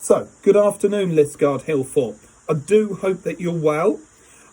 So, good afternoon, Lisgard Hillfort. I do hope that you're well.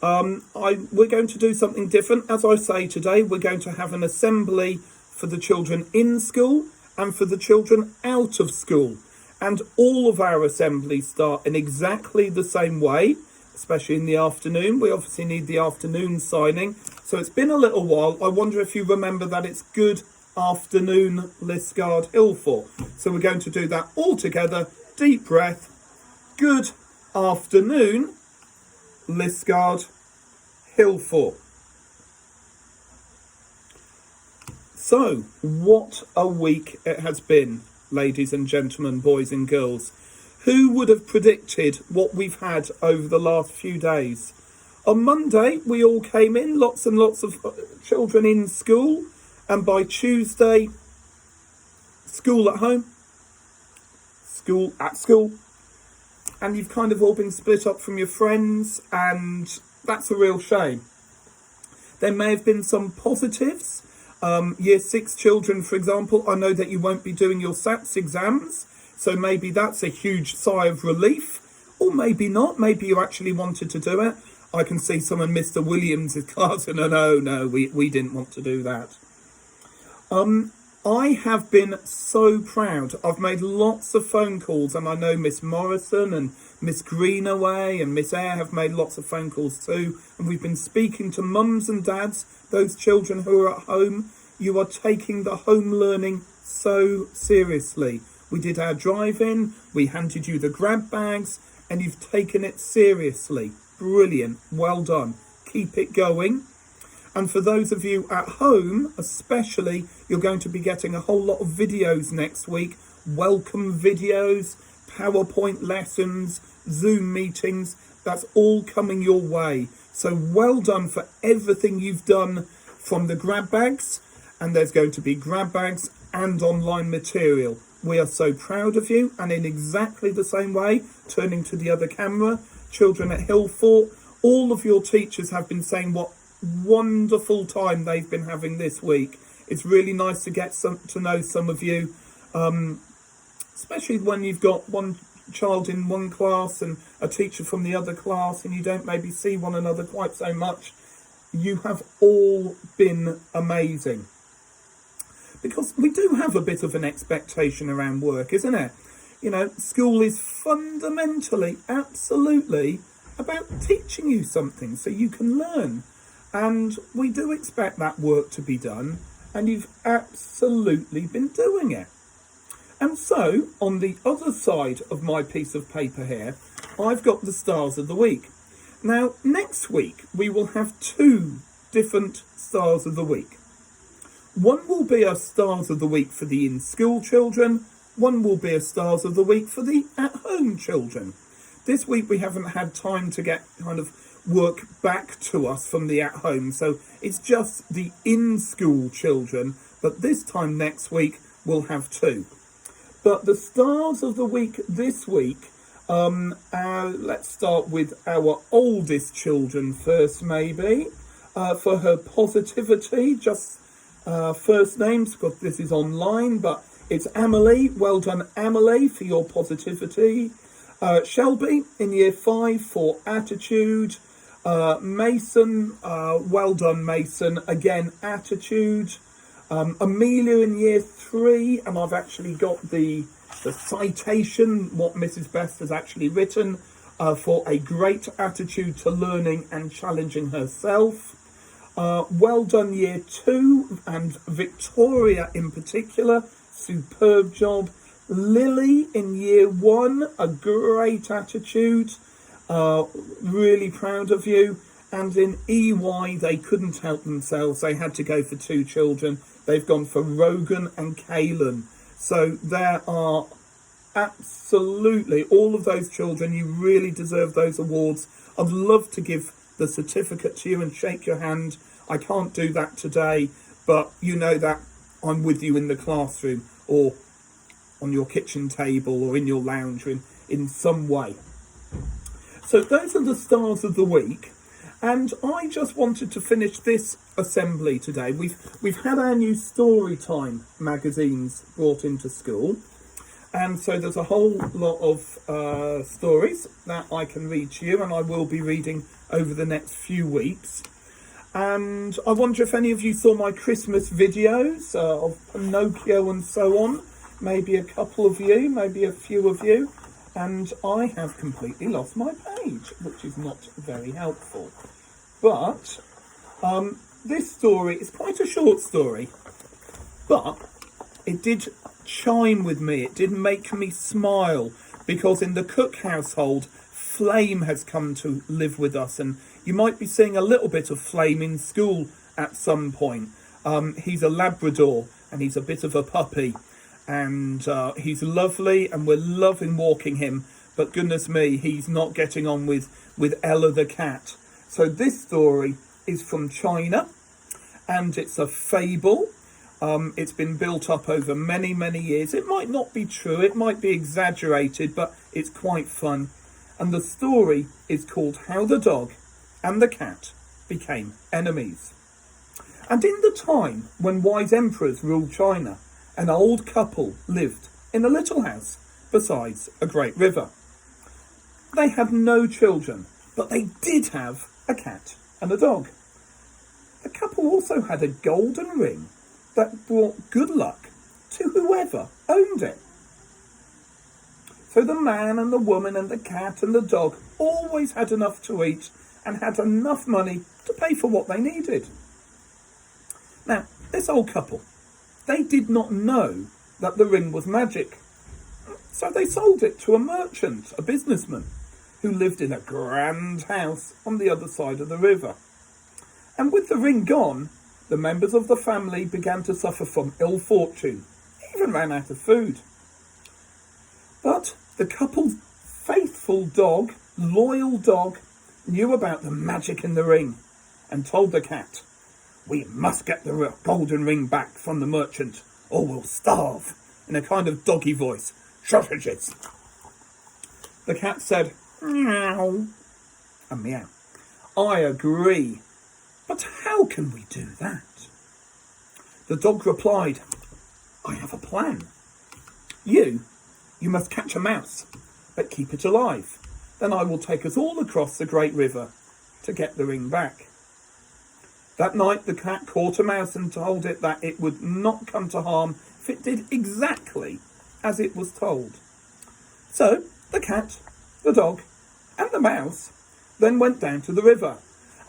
We're going to do something different. As I say today, we're going to have an assembly for the children in school and for the children out of school. And all of our assemblies start in exactly the same way, especially in the afternoon. We obviously need the afternoon signing. So it's been a little while. I wonder if you remember that it's good afternoon, Lisgard Hillfort. So we're going to do that all together. Deep breath. Good afternoon, Lisgard Hillfort. So, what a week it has been, ladies and gentlemen, boys and girls. Who would have predicted what we've had over the last few days? On Monday, we all came in, lots and lots of children in school, and by Tuesday, school at home, school at school, and you've kind of all been split up from your friends, and that's a real shame. There may have been some positives. Year 6 children, for example, I know that you won't be doing your SATs exams, so maybe that's a huge sigh of relief, or maybe not. Maybe you actually wanted to do it. I can see some of Mr. Williams' class, and no, we didn't want to do that. I have been so proud. I've made lots of phone calls, and I know Miss Morrison and Miss Greenaway and Miss Eyre have made lots of phone calls too. And we've been speaking to mums and dads, those children who are at home. You are taking the home learning so seriously. We did our drive-in, we handed you the grab bags, and you've taken it seriously. Brilliant, well done. Keep it going. And for those of you at home, especially, you're going to be getting a whole lot of videos next week. Welcome videos, PowerPoint lessons, Zoom meetings. That's all coming your way. So well done for everything you've done from the grab bags. And there's going to be grab bags and online material. We are so proud of you. And in exactly the same way, turning to the other camera, children at Hillfort, all of your teachers have been saying what wonderful time they've been having this week. It's really nice to get to know some of you, especially when you've got one child in one class and a teacher from the other class, and you don't maybe see one another quite so much. You have all been amazing, because we do have a bit of an expectation around work, isn't it? You know, school is fundamentally, absolutely about teaching you something so you can learn. And we do expect that work to be done, and you've absolutely been doing it. And so, on the other side of my piece of paper here, I've got the stars of the week. Now, next week, we will have 2 different stars of the week. One will be a stars of the week for the in-school children. One will be a stars of the week for the at-home children. This week, we haven't had time to get kind of work back to us from the at home, so it's just the in-school children, but this time next week we'll have 2. But the stars of the week this week, let's start with our oldest children first, maybe, for her positivity, just first names, because this is online, but it's Amelie. Well done, Amelie, for your positivity. Shelby in year 5 for attitude. Mason, well done, Mason. Again, attitude. Amelia in year 3, and I've actually got the citation, what Mrs. Best has actually written, for a great attitude to learning and challenging herself. Well done, year 2, and Victoria in particular, superb job. Lily in year 1, a great attitude. Really proud of you. And in EY, they couldn't help themselves. They had to go for 2 children. They've gone for Rogan and Kaylin. So there are absolutely all of those children. You really deserve those awards. I'd love to give the certificate to you and shake your hand. I can't do that today, but you know that I'm with you in the classroom or on your kitchen table or in your lounge room in some way. So those are the stars of the week. And I just wanted to finish this assembly today. We've had our new Storytime magazines brought into school. And so there's a whole lot of stories that I can read to you, and I will be reading over the next few weeks. And I wonder if any of you saw my Christmas videos of Pinocchio and so on. Maybe a couple of you, maybe a few of you. And I have completely lost my page, which is not very helpful. But this story is quite a short story, but it did chime with me. It did make me smile, because in the Cook household, Flame has come to live with us, and you might be seeing a little bit of Flame in school at some point. He's a Labrador, and he's a bit of a puppy, and he's lovely, and we're loving walking him, but goodness me, he's not getting on with Ella the cat. So this story is from China, and it's a fable. It's been built up over many, many years. It might not be true, it might be exaggerated, but it's quite fun. And the story is called How the Dog and the Cat Became Enemies. And in the time when wise emperors ruled China, an old couple lived in a little house beside a great river. They had no children, but they did have a cat and a dog. The couple also had a golden ring that brought good luck to whoever owned it. So the man and the woman and the cat and the dog always had enough to eat and had enough money to pay for what they needed. Now, this old couple, they did not know that the ring was magic. So they sold it to a merchant, a businessman, who lived in a grand house on the other side of the river. And with the ring gone, the members of the family began to suffer from ill fortune, even ran out of food. But the couple's faithful dog, loyal dog, knew about the magic in the ring and told the cat, "We must get the golden ring back from the merchant or we'll starve," in a kind of doggy voice. "Sausages." The cat said, "Meow," and meow. "I agree. But how can we do that?" The dog replied, "I have a plan. You must catch a mouse, but keep it alive. Then I will take us all across the great river to get the ring back." That night the cat caught a mouse and told it that it would not come to harm if it did exactly as it was told. So the cat, the dog, and the mouse then went down to the river.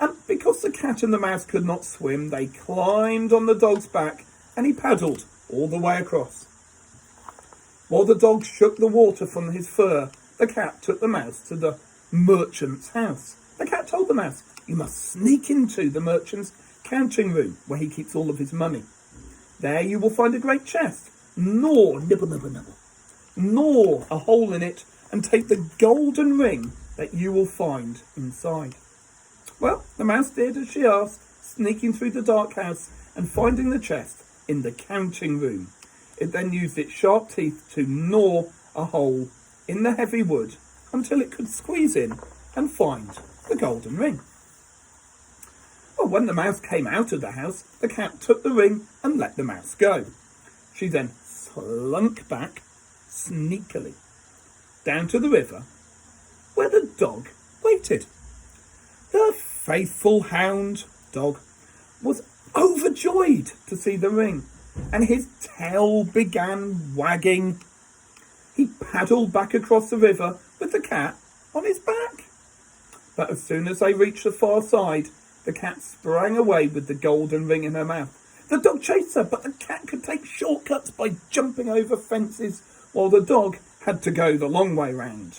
And because the cat and the mouse could not swim, they climbed on the dog's back and he paddled all the way across. While the dog shook the water from his fur, the cat took the mouse to the merchant's house. The cat told the mouse, "You must sneak into the merchant's counting room where he keeps all of his money. There you will find a great chest. Gnaw, nibble, nibble, nibble. Gnaw a hole in it and take the golden ring that you will find inside." Well, the mouse did as she asked, sneaking through the dark house and finding the chest in the counting room. It then used its sharp teeth to gnaw a hole in the heavy wood until it could squeeze in and find the golden ring. Well, when the mouse came out of the house, the cat took the ring and let the mouse go. She then slunk back sneakily down to the river where the dog waited. The faithful hound dog was overjoyed to see the ring, and his tail began wagging. He paddled back across the river with the cat on his back. But as soon as they reached the far side, the cat sprang away with the golden ring in her mouth. The dog chased her, but the cat could take shortcuts by jumping over fences, while the dog had to go the long way round.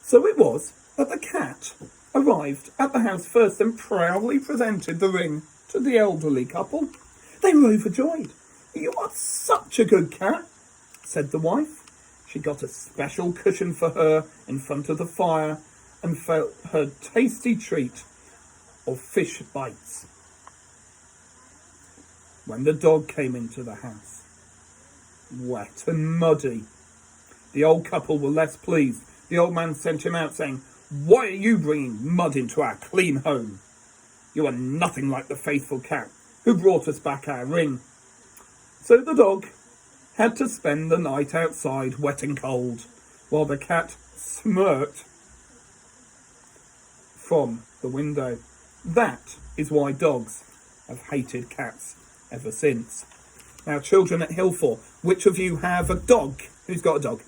So it was that the cat arrived at the house first and proudly presented the ring to the elderly couple. They were overjoyed. "You are such a good cat," said the wife. She got a special cushion for her in front of the fire and felt her tasty treat of fish bites. When the dog came into the house, wet and muddy, the old couple were less pleased. The old man sent him out saying, "Why are you bringing mud into our clean home? You are nothing like the faithful cat who brought us back our ring." So the dog had to spend the night outside wet and cold, while the cat smirked from the window. That is why dogs have hated cats ever since. Now, children at Hillfort, which of you have a dog? Who's got a dog?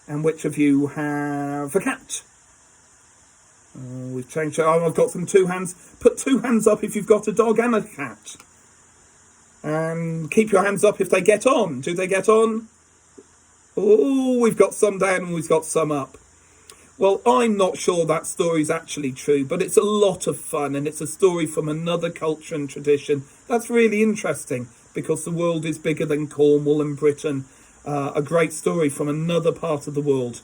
And which of you have a cat? We've changed it. Oh, I've got some 2 hands. Put 2 hands up if you've got a dog and a cat. And keep your hands up if they get on. Do they get on? Oh, we've got some down and we've got some up. Well, I'm not sure that story's actually true, but it's a lot of fun, and it's a story from another culture and tradition. That's really interesting, because the world is bigger than Cornwall and Britain. A great story from another part of the world.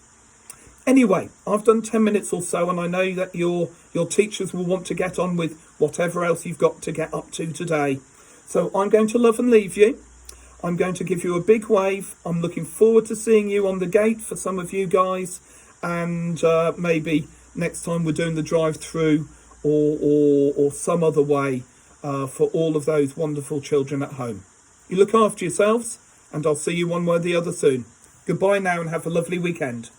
Anyway, I've done 10 minutes or so, and I know that your teachers will want to get on with whatever else you've got to get up to today. So I'm going to love and leave you. I'm going to give you a big wave. I'm looking forward to seeing you on the gate for some of you guys. And maybe next time we're doing the drive-through or some other way for all of those wonderful children at home. You look after yourselves, and I'll see you one way or the other soon. Goodbye now and have a lovely weekend.